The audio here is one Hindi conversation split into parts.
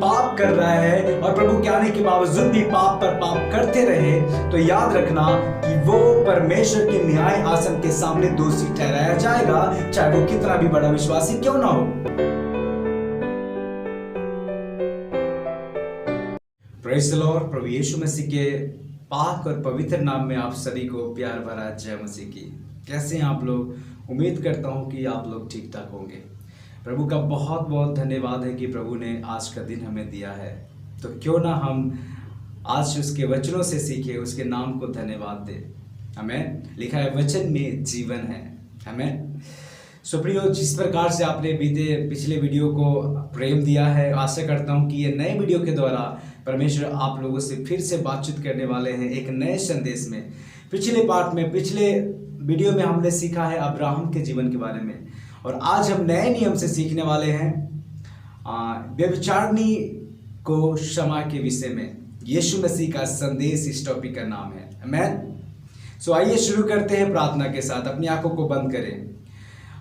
पाप कर रहा है और प्रभु के आने के बावजूद भी पाप पर पाप करते रहे, तो याद रखना कि वो परमेश्वर के न्याय आसन के सामने दोषी ठहराया जाएगा, चाहे वो कितना भी बड़ा विश्वासी क्यों ना हो। Praise the Lord. प्रभु यीशु मसीह के पाक और पवित्र नाम में आप सभी को प्यार भरा जय मसीह की। कैसे हैं आप लोग? उम्मीद करता हूं कि आप लोग ठीक ठाक होंगे। प्रभु का बहुत बहुत धन्यवाद है कि प्रभु ने आज का दिन हमें दिया है, तो क्यों ना हम आज उसके वचनों से सीखे, उसके नाम को धन्यवाद दें। हमें लिखा है वचन में जीवन है। हमें सुप्रियो, जिस प्रकार से आपने पिछले वीडियो को प्रेम दिया है, आशा करता हूं कि ये नए वीडियो के द्वारा परमेश्वर आप लोगों से फिर से बातचीत करने वाले हैं एक नए संदेश में। पिछले वीडियो में हमने सीखा है अब्राहम के जीवन के बारे में, और आज हम नए नियम से सीखने वाले हैं व्यभिचारिणी को क्षमा के विषय में। यीशु मसीह का संदेश इस टॉपिक का नाम है। आमीन। सो आइए शुरू करते हैं प्रार्थना के साथ। अपनी आंखों को बंद करें।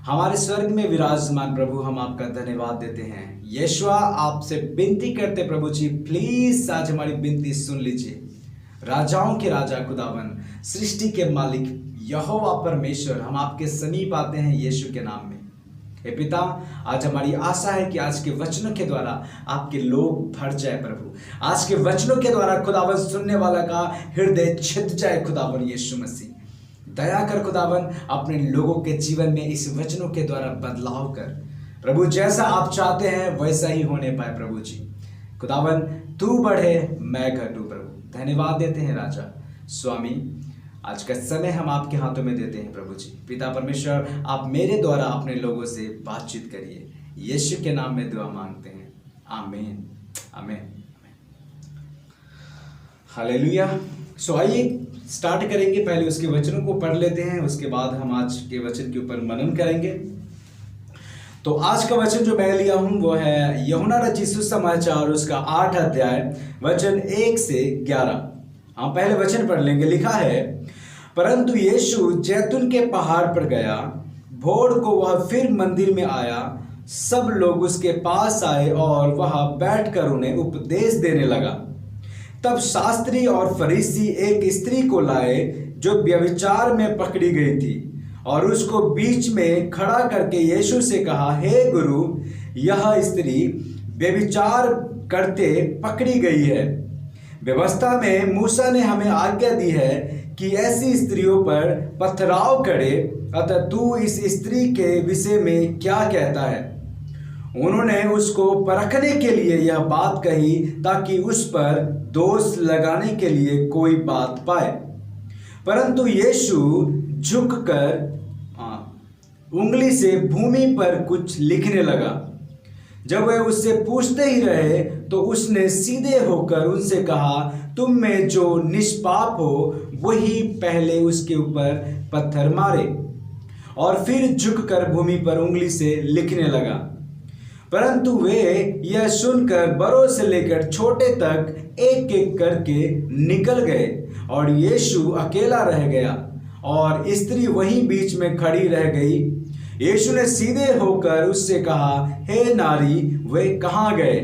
हमारे स्वर्ग में विराजमान प्रभु, हम आपका धन्यवाद देते हैं। यीशुआ, आपसे विनती करते प्रभु जी, प्लीज आज हमारी विनती सुन लीजिए। राजाओं के राजा खुदावन, सृष्टि के मालिक यहोवा परमेश्वर, हम आपके समीप आते हैं यीशु के नाम में। हे पिता, आज हमारी आशा है कि आज के वचनों के द्वारा आपके लोग भर जाए प्रभु। आज के वचनों के द्वारा खुदावन सुनने वाला का हृदय छिद जाए खुदावन। यीशु मसीह दया कर खुदावन, अपने लोगों के जीवन में इस वचनों के द्वारा बदलाव कर प्रभु। जैसा आप चाहते हैं वैसा ही होने पाए प्रभु जी। खुदावन, तू बढ़े मैं घटूं प्रभु। धन्यवाद देते हैं राजा स्वामी। आज का समय हम आपके हाथों में देते हैं प्रभु जी। पिता परमेश्वर, आप मेरे द्वारा अपने लोगों से बातचीत करिए। यीशु के नाम में दुआ मांगते हैं, आमीन आमीन। हालेलुया। सो आइए स्टार्ट करेंगे। पहले उसके वचनों को पढ़ लेते हैं, उसके बाद हम आज के वचन के ऊपर मनन करेंगे। तो आज का वचन जो मैं लिया हूं वो है यूहन्ना रचित सुसमाचार, उसका 8 अध्याय वचन 1 से 11। हम पहले वचन पढ़ लेंगे। लिखा है, परंतु यीशु जैतून के पहाड़ पर गया। भोर को वह फिर मंदिर में आया। सब लोग उसके पास आए और वह बैठकर उन्हें उपदेश देने लगा। तब शास्त्री और फरीसी एक स्त्री को लाए जो व्यभिचार में पकड़ी गई थी, और उसको बीच में खड़ा करके यीशु से कहा, हे गुरु, यह स्त्री व्यभिचार करते पकड़ी गई है। व्यवस्था में मूसा ने हमें आज्ञा दी है कि ऐसी स्त्रियों पर पथराव करे, अतः तू इस स्त्री के विषय में क्या कहता है? उन्होंने उसको परखने के लिए यह बात कही ताकि उस पर दोष लगाने के लिए कोई बात पाए। परंतु यीशु झुककर उंगली से भूमि पर कुछ लिखने लगा। जब वे उससे पूछते ही रहे तो उसने सीधे होकर उनसे कहा, तुम में जो निष्पाप हो वही पहले उसके ऊपर पत्थर मारे। और फिर झुककर भूमि पर उंगली से लिखने लगा। परंतु वे यह सुनकर बड़ों से लेकर छोटे तक एक एक करके निकल गए, और यीशु अकेला रह गया और स्त्री वहीं बीच में खड़ी रह गई। यीशु ने सीधे होकर उससे कहा, हे नारी, वे कहाँ गए?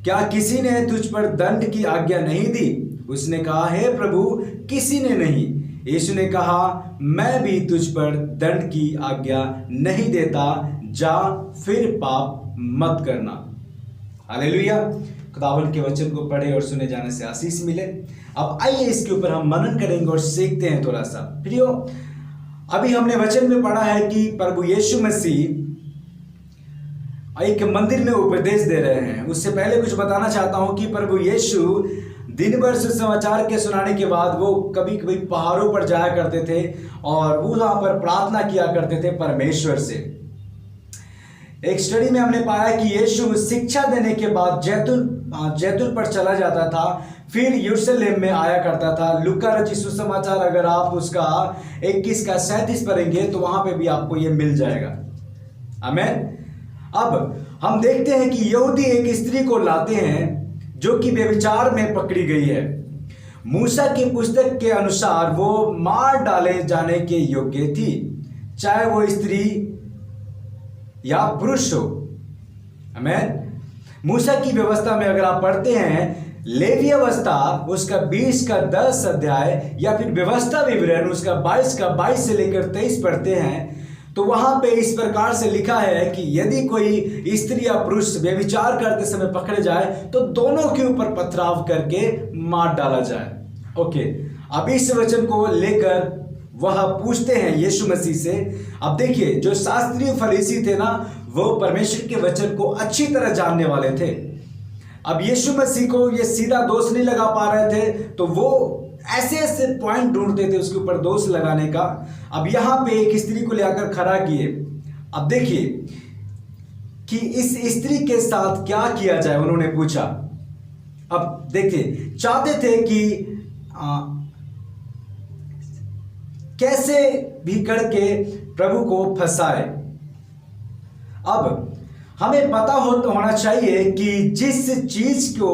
क्या किसी ने तुझ पर दंड की आज्ञा नहीं दी? उसने कहा, हे प्रभु, किसी ने नहीं। यीशु ने कहा, मैं भी तुझ पर दंड की आज्ञा नहीं देता, जा फिर पाप मत करना। हालेलुया। खुदावन के वचन को पढ़े और सुने जाने से आशीष मिले। अब आइए इसके ऊपर हम मनन करेंगे और सीखते हैं थोड़ा सा। प्रियो, अभी हमने वचन में पढ़ा है कि प्रभु यीशु मसीह एक मंदिर में उपदेश दे रहे हैं। उससे पहले कुछ बताना चाहता हूं कि प्रभु यीशु दिन भर सुसमाचार के सुनाने के बाद वो कभी कभी पहाड़ों पर जाया करते थे और वहां पर प्रार्थना किया करते थे परमेश्वर से। एक स्टडी में हमने पाया कि यीशु शिक्षा देने के बाद जैतून पर चला जाता था, फिर यरूशलेम में आया करता था। लूका रचित सुसमाचार अगर आप उसका 21 का 37 पढ़ेंगे तो वहां पे भी आपको ये मिल जाएगा। आमीन। अब हम देखते हैं कि यहूदी एक स्त्री को लाते हैं जो कि व्यभिचार में पकड़ी गई है। मूसा की पुस्तक के अनुसार वो मार डाले जाने के योग्य थी, चाहे वो स्त्री या पुरुष हो। आमीन। मूसा की व्यवस्था में अगर आप पढ़ते हैं लेवी अवस्था उसका 20 का 10 अध्याय या फिर व्यवस्था विवरण उसका 22 का 22 से लेकर 23 पढ़ते हैं, तो वहां पे इस प्रकार से लिखा है कि यदि कोई स्त्री या पुरुष व्यभिचार करते समय पकड़े जाए तो दोनों के ऊपर पथराव करके मार डाला जाए। ओके, अब इस वचन को लेकर वह पूछते हैं यीशु मसीह से। अब देखिए, जो शास्त्रीय फरीसी थे ना, वो परमेश्वर के वचन को अच्छी तरह जानने वाले थे। अब यीशु मसीह को ये सीधा दोष नहीं लगा पा रहे थे, तो वो ऐसे ऐसे पॉइंट ढूंढते थे उसके ऊपर दोष लगाने का। अब यहां पे एक स्त्री को लेकर खड़ा किए। अब देखिए कि इस स्त्री के साथ क्या किया जाए, उन्होंने पूछा। अब देखिए, चाहते थे कि कैसे भी करके प्रभु को फंसाए। अब हमें पता होना चाहिए कि जिस चीज को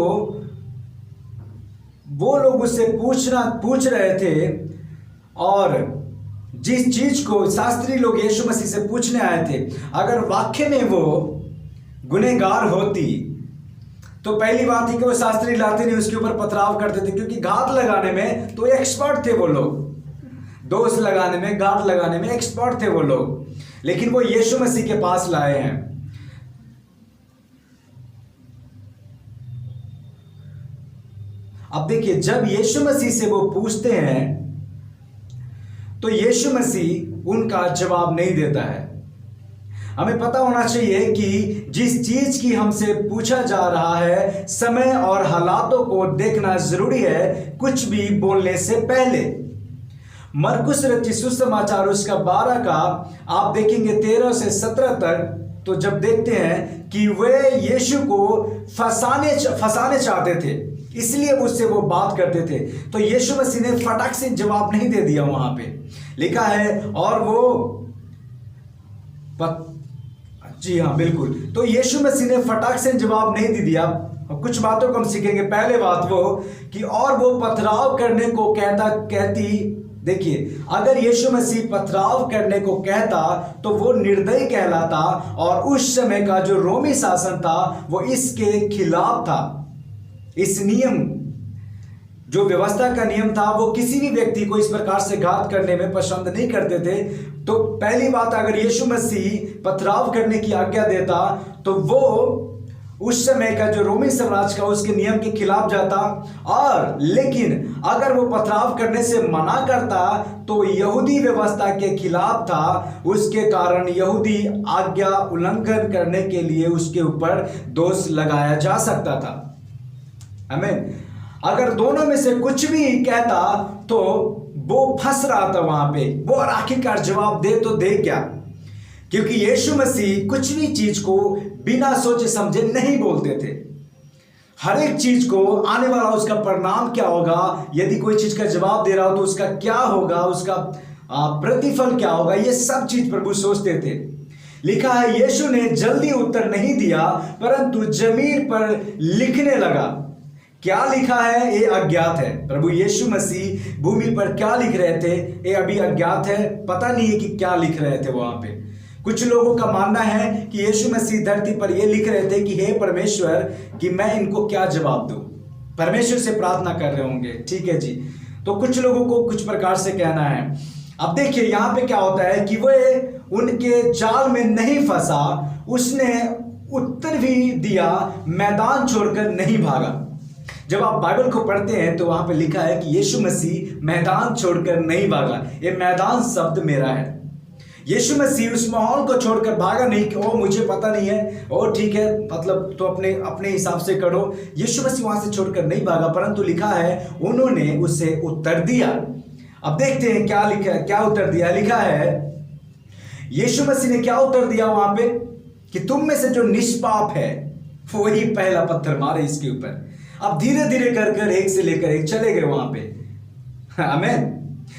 वो लोग उससे पूछ रहे थे और जिस चीज को शास्त्री लोग यीशु मसीह से पूछने आए थे, अगर वाक्य में वो गुनहगार होती तो पहली बात ही कि वो शास्त्री लाते नहीं, उसके ऊपर पथराव करते थे, क्योंकि घात लगाने में तो एक्सपर्ट थे वो लोग, दोष लगाने में, घात लगाने में एक्सपर्ट थे वो लोग। लेकिन वो यीशु मसीह के पास लाए हैं। अब देखिए, जब यीशु मसीह से वो पूछते हैं तो यीशु मसीह उनका जवाब नहीं देता है। हमें पता होना चाहिए कि जिस चीज की हमसे पूछा जा रहा है, समय और हालातों को देखना जरूरी है कुछ भी बोलने से पहले। मरकुस रचित सुसमाचार उसका 12 का आप देखेंगे 13 से 17 तक, तो जब देखते हैं कि वे यीशु को फंसाने चाहते थे, इसलिए उससे वो बात करते थे, तो यीशु मसीह ने फटाक से जवाब नहीं दे दिया। वहां पे लिखा है, और वो जी हाँ बिल्कुल, तो यीशु मसीह ने फटाक से जवाब नहीं दे दिया। कुछ बातों को हम सीखेंगे। पहले बात वो कि और वो पथराव करने को कहती। देखिए, अगर यीशु मसीह पथराव करने को कहता तो वो निर्दयी कहलाता, और उस समय का जो रोमी शासन था वो इसके खिलाफ था। इस नियम, जो व्यवस्था का नियम था, वो किसी भी व्यक्ति को इस प्रकार से घात करने में पसंद नहीं करते थे। तो पहली बात, अगर यीशु मसीह पथराव करने की आज्ञा देता तो वो उस समय का जो रोमी साम्राज्य का उसके नियम के खिलाफ जाता, और लेकिन अगर वो पथराव करने से मना करता तो यहूदी व्यवस्था के खिलाफ था। उसके कारण यहूदी आज्ञा उल्लंघन करने के लिए उसके ऊपर दोष लगाया जा सकता था। आमीन। अगर दोनों में से कुछ भी कहता तो वो फंस रहा था वहां पे। वो और आखिरकार जवाब दे तो दे क्या, क्योंकि यीशु मसीह कुछ भी चीज को बिना सोचे समझे नहीं बोलते थे। हर एक चीज को आने वाला उसका परिणाम क्या होगा, यदि कोई चीज का जवाब दे रहा हो तो उसका क्या होगा, उसका प्रतिफल क्या होगा, ये सब चीज प्रभु सोचते थे। लिखा है, यीशु ने जल्दी उत्तर नहीं दिया परंतु जमीन पर लिखने लगा। क्या लिखा है ये अज्ञात है। प्रभु यीशु मसीह भूमि पर क्या लिख रहे थे ये अभी अज्ञात है, पता नहीं है कि क्या लिख रहे थे वहां पे। कुछ लोगों का मानना है कि यीशु मसीह धरती पर ये लिख रहे थे कि हे परमेश्वर, कि मैं इनको क्या जवाब दूं। परमेश्वर से प्रार्थना कर रहे होंगे, ठीक है जी। तो कुछ लोगों को कुछ प्रकार से कहना है। अब देखिए यहां पे क्या होता है कि वह उनके जाल में नहीं फंसा, उसने उत्तर भी दिया, मैदान छोड़कर नहीं भागा। जब आप बाइबल को पढ़ते हैं तो वहां पे लिखा है कि यीशु मसीह मैदान छोड़कर नहीं भागा। ये मैदान शब्द मेरा है। यीशु मसीह उस माहौल को छोड़कर भागा नहीं कि ओ मुझे पता नहीं है, ओ ठीक है, मतलब तो अपने हिसाब से करो। यीशु मसीह वहां से छोड़कर नहीं भागा, परंतु लिखा है उन्होंने उसे उत्तर दिया। अब देखते हैं क्या लिखा है, क्या उत्तर दिया। लिखा है यीशु मसीह ने क्या उत्तर दिया वहां पे कि तुम में से जो निष्पाप है वो ही पहला पत्थर मारे इसके ऊपर। अब धीरे धीरे कर एक से लेकर एक चले गए वहां पे। आमीन।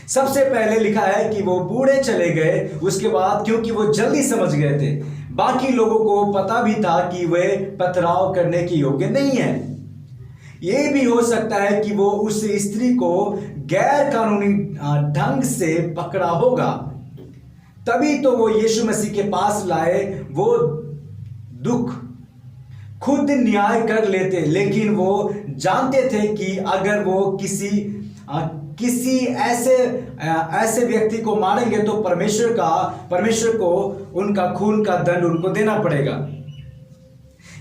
सबसे पहले लिखा है कि वो बूढ़े चले गए, उसके बाद क्योंकि वो जल्दी समझ गए थे, बाकी लोगों को पता भी था कि वे पथराव करने के योग्य नहीं है। ये भी हो सकता है कि वो उस स्त्री को गैर कानूनी ढंग से पकड़ा होगा, तभी तो वो यीशु मसीह के पास लाए। वो दुख खुद न्याय कर लेते, लेकिन वो जानते थे कि अगर वो किसी ऐसे व्यक्ति को मारेंगे तो परमेश्वर को उनका खून का दंड उनको देना पड़ेगा।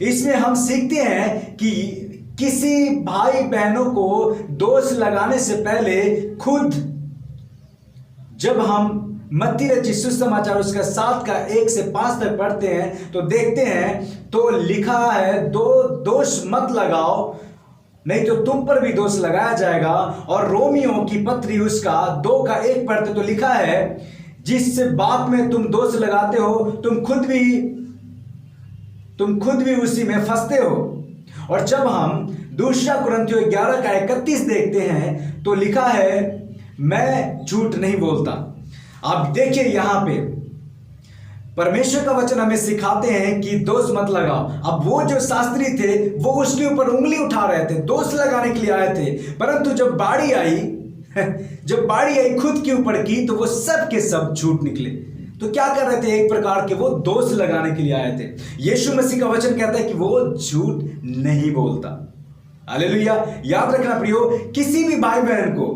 इसमें हम सीखते हैं कि किसी भाई बहनों को दोष लगाने से पहले खुद, जब हम मत्ती रचित सुसमाचार उसका 7 का 1 से 5 तक पढ़ते हैं तो देखते हैं, तो लिखा है दोष मत लगाओ, नहीं तो तुम पर भी दोष लगाया जाएगा। और रोमियो की पत्री उसका 2 का 1 पढ़ते तो लिखा है, जिस बात में तुम दोष लगाते हो तुम खुद भी उसी में फंसते हो। और जब हम दूसरा कुरिन्थियों 11 का 31 देखते हैं तो लिखा है, मैं झूठ नहीं बोलता। आप देखिए यहां पे परमेश्वर का वचन हमें सिखाते हैं कि दोष मत लगाओ। अब वो जो शास्त्री थे वो उसके ऊपर उंगली उठा रहे थे, दोष लगाने के लिए आए थे, परंतु जब बाड़ी आई खुद के ऊपर की तो वो सब के सब झूठ निकले। तो क्या कर रहे थे? एक प्रकार के वो दोष लगाने के लिए आए थे। यीशु मसीह का वचन कहता है कि वो झूठ नहीं बोलता। हालेलुया। याद रखना प्रियो, किसी भी भाई बहन को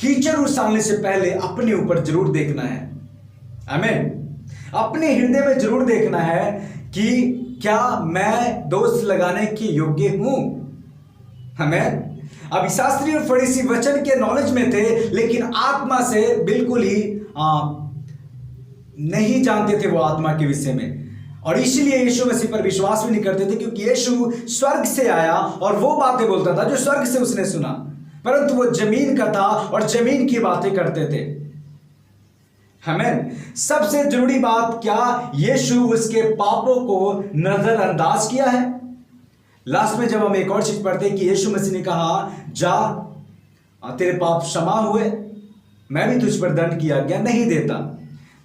कीचड़ उछालने से पहले अपने ऊपर जरूर देखना है। आमीन। अपने हृदय में जरूर देखना है कि क्या मैं दोष लगाने के योग्य हूं। आमीन। अब शास्त्री और फरीसी वचन के नॉलेज में थे, लेकिन आत्मा से बिल्कुल ही नहीं जानते थे वो आत्मा के विषय में, और इसलिए यीशु मसीह पर विश्वास भी नहीं करते थे, क्योंकि यीशु स्वर्ग से आया और वो बातें बोलता था जो स्वर्ग से उसने सुना, परंतु वो जमीन का था और जमीन की बातें करते थे। हमें सबसे जरूरी बात, क्या यीशु उसके पापों को नजरअंदाज किया है? लास्ट में जब हम एक और चीज पढ़ते हैं कि यीशु मसीह ने कहा, जा तेरे पाप क्षमा हुए, मैं भी तुझ पर दंड किया गया नहीं देता।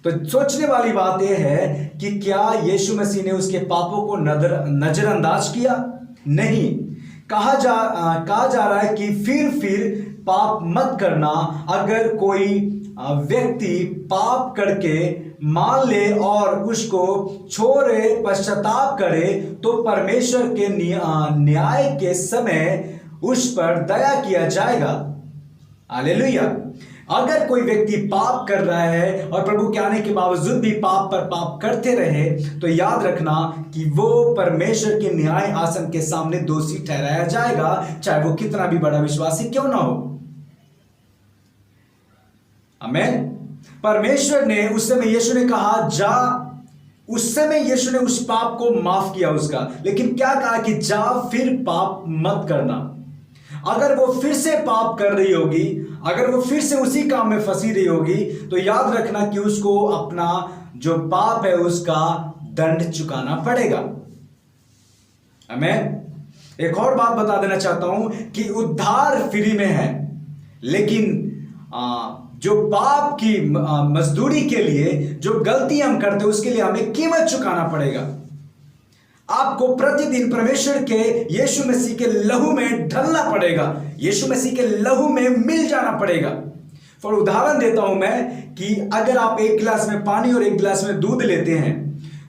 तो सोचने वाली बात यह है कि क्या यीशु मसीह ने उसके पापों को नजरअंदाज किया? नहीं। कहा जा रहा है कि फिर पाप मत करना। अगर कोई व्यक्ति पाप करके मान ले और उसको छोड़े, पश्चाताप करे, तो परमेश्वर के न्याय के समय उस पर दया किया जाएगा। हालेलुया। अगर कोई व्यक्ति पाप कर रहा है और प्रभु के आने के बावजूद भी पाप पर पाप करते रहे, तो याद रखना कि वो परमेश्वर के न्याय आसन के सामने दोषी ठहराया जाएगा, चाहे वो कितना भी बड़ा विश्वासी क्यों ना हो। आमीन। परमेश्वर ने उस समय, यीशु ने कहा जा, उस समय यीशु ने उस पाप को माफ किया उसका, लेकिन क्या कहा कि जा फिर पाप मत करना। अगर वो फिर से पाप कर रही होगी, अगर वो फिर से उसी काम में फंसी रही होगी, तो याद रखना कि उसको अपना जो पाप है उसका दंड चुकाना पड़ेगा। आमीन। एक और बात बता देना चाहता हूं कि उद्धार फ्री में है, लेकिन जो पाप की मजदूरी के लिए जो गलती हम करते हैं उसके लिए हमें कीमत चुकाना पड़ेगा। आपको प्रतिदिन परमेश्वर के यीशु मसीह के लहू में ढलना पड़ेगा, यीशु मसीह के लहू में मिल जाना पड़ेगा। फॉर उदाहरण देता हूं मैं कि अगर आप एक गिलास में पानी और एक गिलास में दूध लेते हैं,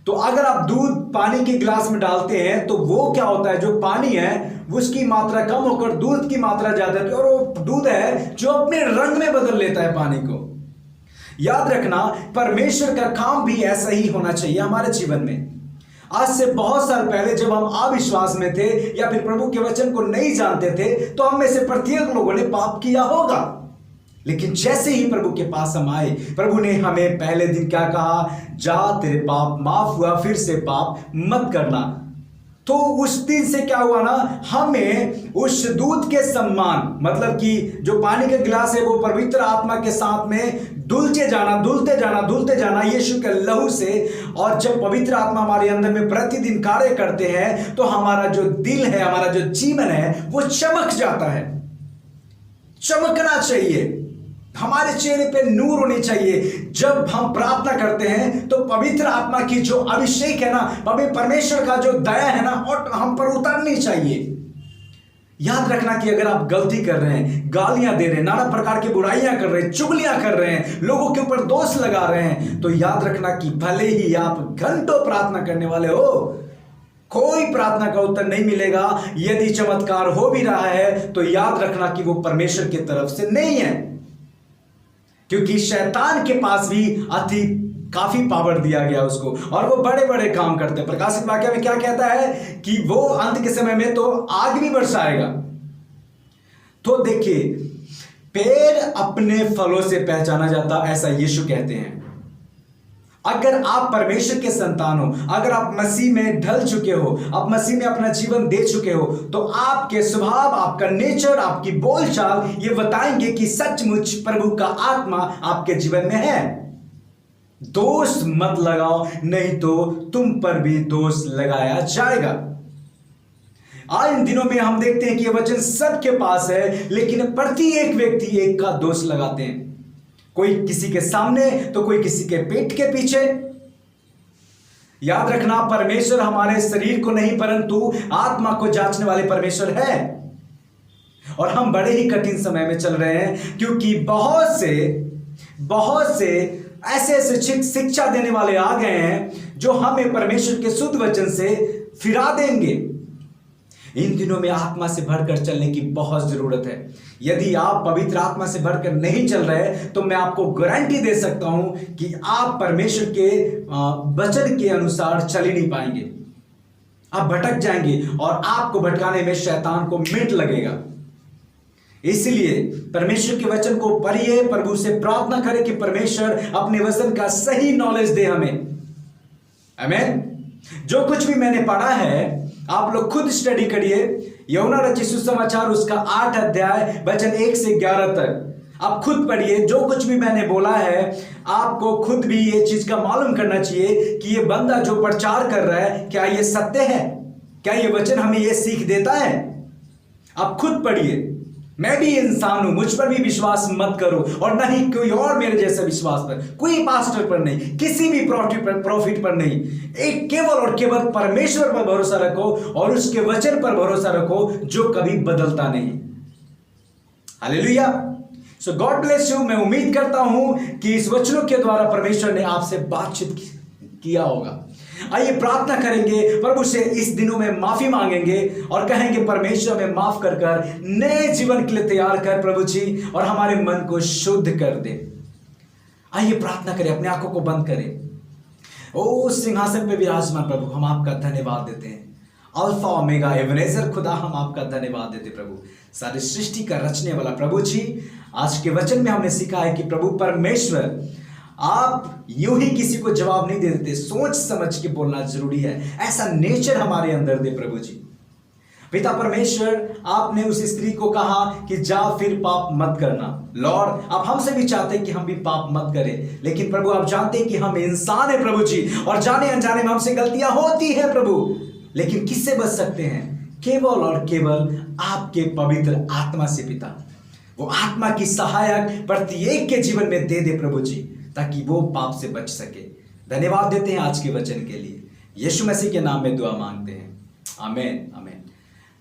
तो अगर आप दूध पानी के गिलास में डालते हैं तो वो क्या होता है, जो पानी है उसकी मात्रा कम होकर दूध की मात्रा ज्यादा होती है, और वो दूध है जो अपने रंग में बदल लेता है पानी को। याद रखना, परमेश्वर का काम भी ऐसा ही होना चाहिए हमारे जीवन में। आज से बहुत साल पहले जब हम अविश्वास में थे या फिर प्रभु के वचन को नहीं जानते थे, तो हम में से प्रत्येक लोगों ने पाप किया होगा, लेकिन जैसे ही प्रभु के पास हम आए, प्रभु ने हमें पहले दिन क्या कहा, जा तेरे पाप माफ हुआ, फिर से पाप मत करना। तो उस दिन से क्या हुआ ना, हमें उस दूध के सम्मान, मतलब कि जो पानी का गिलास है वो पवित्र आत्मा के साथ में धुलते जाना यीशु के लहू से। और जब पवित्र आत्मा हमारे अंदर में प्रतिदिन कार्य करते हैं, तो हमारा जो दिल है, हमारा जो जीवन है वो चमक जाता है। चमकना चाहिए, हमारे चेहरे पे नूर होनी चाहिए। जब हम प्रार्थना करते हैं तो पवित्र आत्मा की जो अभिषेक है ना, परमेश्वर का जो दया है ना, और हम पर उतरनी चाहिए। याद रखना कि अगर आप गलती कर रहे हैं, गालियां दे रहे हैं, नाना प्रकार की बुराइयां कर रहे हैं, चुगलियां कर रहे हैं, लोगों के ऊपर दोष लगा रहे हैं, तो याद रखना कि भले ही आप घंटों प्रार्थना करने वाले हो, कोई प्रार्थना का उत्तर नहीं मिलेगा। यदि चमत्कार हो भी रहा है तो याद रखना कि वो परमेश्वर की तरफ से नहीं है, क्योंकि शैतान के पास भी काफी पावर दिया गया उसको, और वो बड़े बड़े काम करते हैं। प्रकाशित वाक्य में क्या कहता है कि वो अंत के समय में तो आग भी बरसाएगा। तो देखिए, पेड़ अपने फलों से पहचाना जाता, ऐसा यीशु कहते हैं। अगर आप परमेश्वर के संतान हो, अगर आप मसीह में ढल चुके हो, आप मसीह में अपना जीवन दे चुके हो, तो आपके स्वभाव, आपका नेचर, आपकी बोलचाल ये बताएंगे कि सचमुच प्रभु का आत्मा आपके जीवन में है। दोष मत लगाओ, नहीं तो तुम पर भी दोष लगाया जाएगा। आज इन दिनों में हम देखते हैं कि यह वचन सबके पास है, लेकिन प्रत्येक व्यक्ति एक का दोष लगाते हैं। कोई किसी के सामने तो कोई किसी के पेट के पीछे। याद रखना, परमेश्वर हमारे शरीर को नहीं परंतु आत्मा को जांचने वाले परमेश्वर है। और हम बड़े ही कठिन समय में चल रहे हैं, क्योंकि बहुत से ऐसे शिक्षा देने वाले आ गए हैं जो हमें परमेश्वर के शुद्ध वचन से फिरा देंगे। इन दिनों में आत्मा से भरकर चलने की बहुत जरूरत है। यदि आप पवित्र आत्मा से भरकर नहीं चल रहे तो मैं आपको गारंटी दे सकता हूं कि आप परमेश्वर के वचन के अनुसार चल ही नहीं पाएंगे। आप भटक जाएंगे और आपको भटकाने में शैतान को मिनट लगेगा। इसलिए परमेश्वर के वचन को पढ़िए, प्रभु से प्रार्थना करें कि परमेश्वर अपने वचन का सही नॉलेज दे हमें। आमीन। जो कुछ भी मैंने पढ़ा है आप लोग खुद स्टडी करिए। यूहन्ना रचित सुसमाचार उसका 8 अध्याय वचन 1 से 11 तक आप खुद पढ़िए। जो कुछ भी मैंने बोला है आपको खुद भी ये चीज का मालूम करना चाहिए कि ये बंदा जो प्रचार कर रहा है क्या ये सत्य है, क्या ये वचन हमें ये सीख देता है। आप खुद पढ़िए। मैं भी इंसान हूं, मुझ पर भी विश्वास मत करो, और न ही कोई और मेरे जैसा विश्वास पर, कोई पास्टर पर नहीं, किसी भी प्रॉफिट पर नहीं। एक केवल और केवल परमेश्वर पर भरोसा रखो और उसके वचन पर भरोसा रखो जो कभी बदलता नहीं। Hallelujah. So God bless you. मैं उम्मीद करता हूं कि इस वचनों के द्वारा परमेश्वर ने आपसे बातचीत किया होगा। आइए प्रार्थना करेंगे, प्रभु से इस दिनों में माफी मांगेंगे और कहेंगे परमेश्वर में माफ कर नए जीवन के लिए तैयार कर प्रभु जी, और हमारे मन को शुद्ध कर दे। आइए प्रार्थना करें, अपने आंखों को बंद करें। ओ सिंहासन पे विराजमान प्रभु, हम आपका धन्यवाद देते हैं। अल्फा ओमेगा एबनेजर खुदा, हम आपका धन्यवाद देते प्रभु, सारी सृष्टि का रचने वाला प्रभु जी। आज के वचन में हमने सीखा है कि प्रभु परमेश्वर आप यूं ही किसी को जवाब नहीं दे देते, सोच समझ के बोलना जरूरी है। ऐसा नेचर हमारे अंदर दे प्रभु जी। पिता परमेश्वर, आपने उस स्त्री को कहा कि जा फिर पाप मत करना। लॉर्ड, आप हमसे भी चाहते हैं कि हम भी पाप मत करें, लेकिन प्रभु आप जानते हैं कि हम इंसान हैं प्रभु जी, और जाने अनजाने में हमसे गलतियां होती हैं प्रभु। लेकिन किससे बच सकते हैं? केवल और केवल आपके पवित्र आत्मा से पिता। वो आत्मा की सहायक प्रत्येक के जीवन में दे दे प्रभु जी, ताकि वो पाप से बच सके। धन्यवाद देते हैं आज के वचन के लिए, यीशु मसीह के नाम में दुआ मांगते हैं, आमीन आमीन।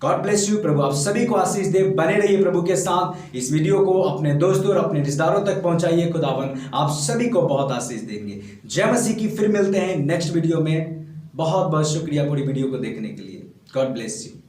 God bless you. प्रभु आप सभी को आशीष दे। बने रहिए प्रभु के साथ। इस वीडियो को अपने दोस्तों और अपने रिश्तेदारों तक पहुंचाइए। खुदावन आप सभी को बहुत आशीष देंगे। जय मसीह की। फिर मिलते हैं नेक्स्ट वीडियो में। बहुत बहुत शुक्रिया पूरी वीडियो को देखने के लिए। God bless you.